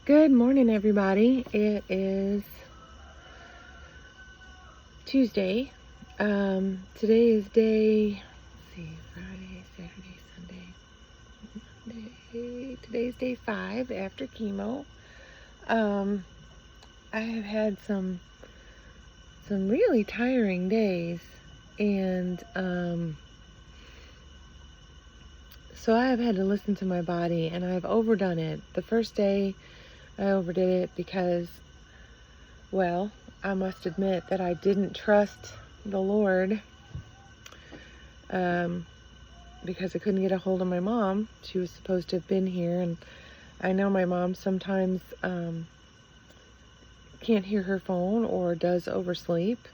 Good morning, everybody. It is Tuesday. Today is day, Friday, Saturday, Sunday, today's day 5 after chemo. I have had some really tiring days, and so I have had to listen to my body, and I've overdone it. The first day I overdid it because, well, I must admit that I didn't trust the Lord, because I couldn't get a hold of my mom. She was supposed to have been here, and I know my mom sometimes can't hear her phone or does oversleep,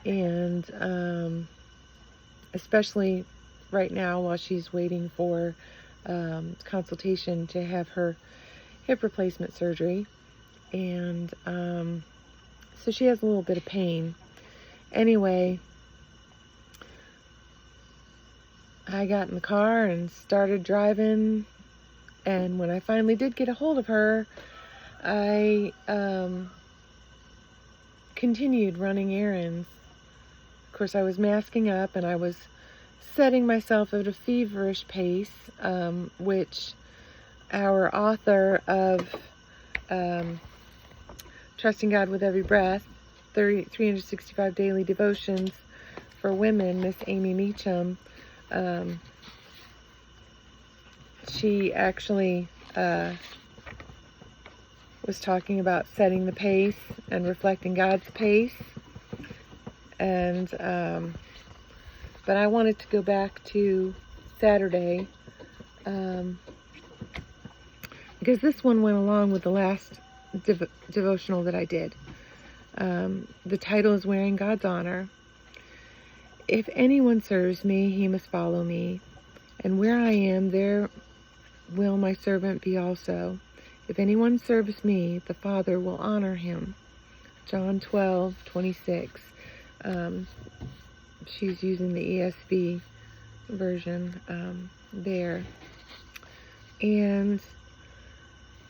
and especially right now while she's waiting for consultation to have her hip replacement surgery, and so she has a little bit of pain. Anyway, I got in the car and started driving, and when I finally did get a hold of her, I continued running errands. Of course, I was masking up, and I was setting myself at a feverish pace, which our author of Trusting God with Every Breath, 365 Daily Devotions for Women, Miss Amy Meacham, she actually was talking about setting the pace and reflecting God's pace. And but I wanted to go back to Saturday, because this one went along with the last devotional that I did. The title is Wearing God's Honor. If anyone serves me, he must follow me, and where I am, there will my servant be also. If anyone serves me, the Father will honor him. John 12:26. She's using the ESV version there. And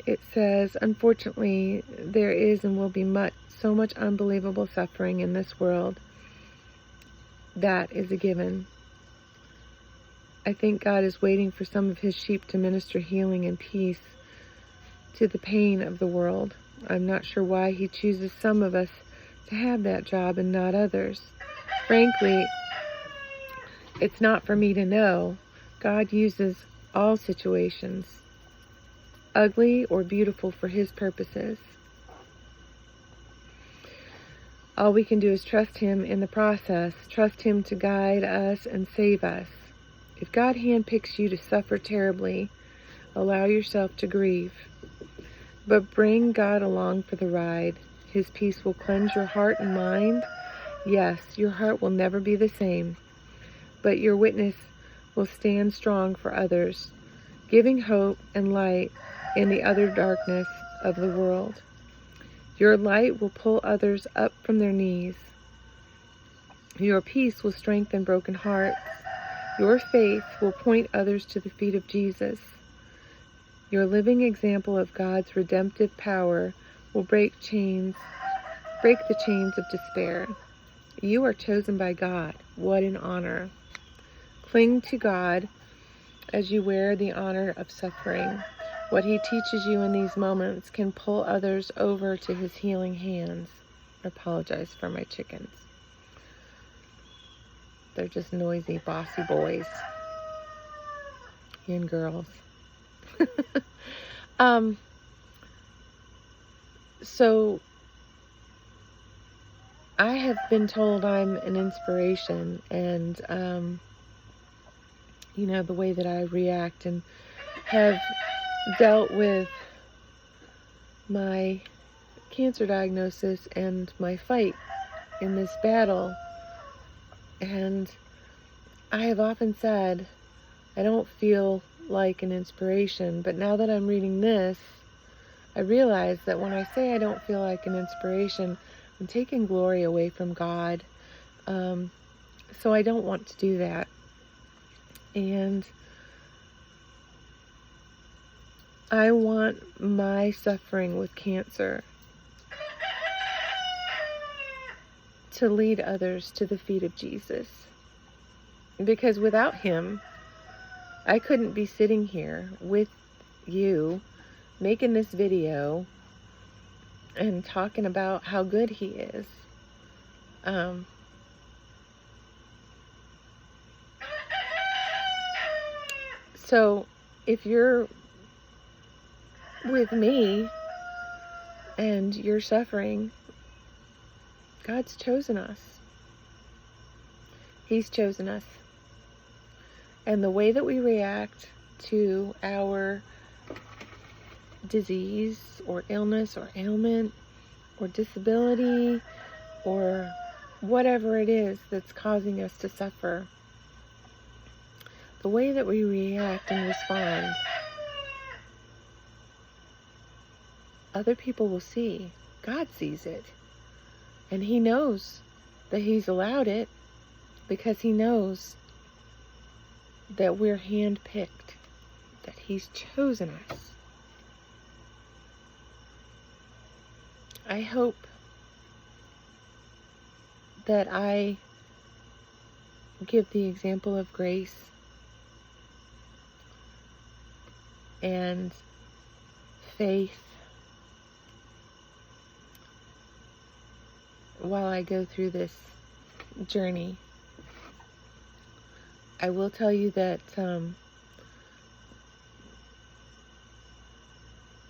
it says, unfortunately, there is and will be so much unbelievable suffering in this world. That is a given. I think God is waiting for some of his sheep to minister healing and peace to the pain of the world. I'm not sure why he chooses some of us to have that job and not others. Frankly, it's not for me to know. God uses all situations, ugly or beautiful, for his purposes. All we can do is trust him in the process, trust him to guide us and save us. If God handpicks you to suffer terribly, allow yourself to grieve. But bring God along for the ride. His peace will cleanse your heart and mind. Yes, your heart will never be the same, but your witness will stand strong for others, giving hope and light in the utter darkness of the world. Your light will pull others up from their knees. Your peace will strengthen broken hearts. Your faith will point others to the feet of Jesus. Your living example of God's redemptive power will break the chains of despair. You are chosen by God. What an honor. Cling to God as you wear the honor of suffering. What he teaches you in these moments can pull others over to his healing hands. I apologize for my chickens. They're just noisy, bossy boys and girls. So I have been told I'm an inspiration, and the way that I react and have dealt with my cancer diagnosis and my fight in this battle. And I have often said I don't feel like an inspiration, but now that I'm reading this, I realize that when I say I don't feel like an inspiration, I'm taking glory away from God. So I don't want to do that. And I want my suffering with cancer to lead others to the feet of Jesus. Because without him, I couldn't be sitting here with you, making this video and talking about how good he is. So if you're with me and you're suffering, God's chosen us. He's chosen us. And the way that we react to our disease or illness or ailment or disability or whatever it is that's causing us to suffer, the way that we react and respond, other people will see. God sees it. And he knows that he's allowed it because he knows that we're handpicked, that he's chosen us. I hope that I give the example of grace and faith while I go through this journey. I will tell you that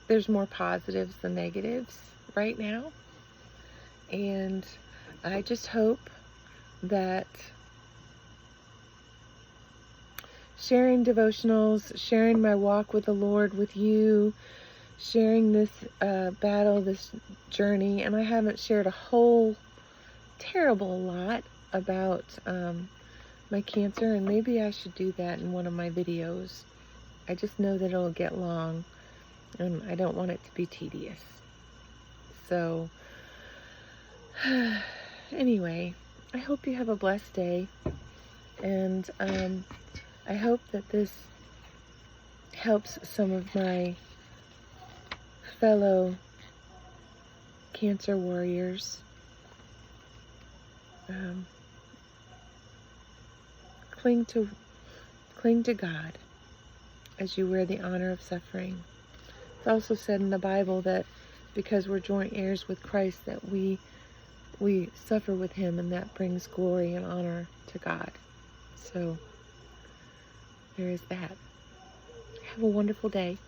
there's more positives than negatives right now. And I just hope that sharing devotionals, sharing my walk with the Lord with you, sharing this battle, this journey, and I haven't shared a whole terrible lot about my cancer, and maybe I should do that in one of my videos. I just know that it'll get long, and I don't want it to be tedious. So, anyway, I hope you have a blessed day, and I hope that this helps some of my fellow cancer warriors cling to God as you wear the honor of suffering. It's also said in the Bible that because we're joint heirs with Christ, that we suffer with him, and that brings glory and honor to God. So there is that. Have a wonderful day.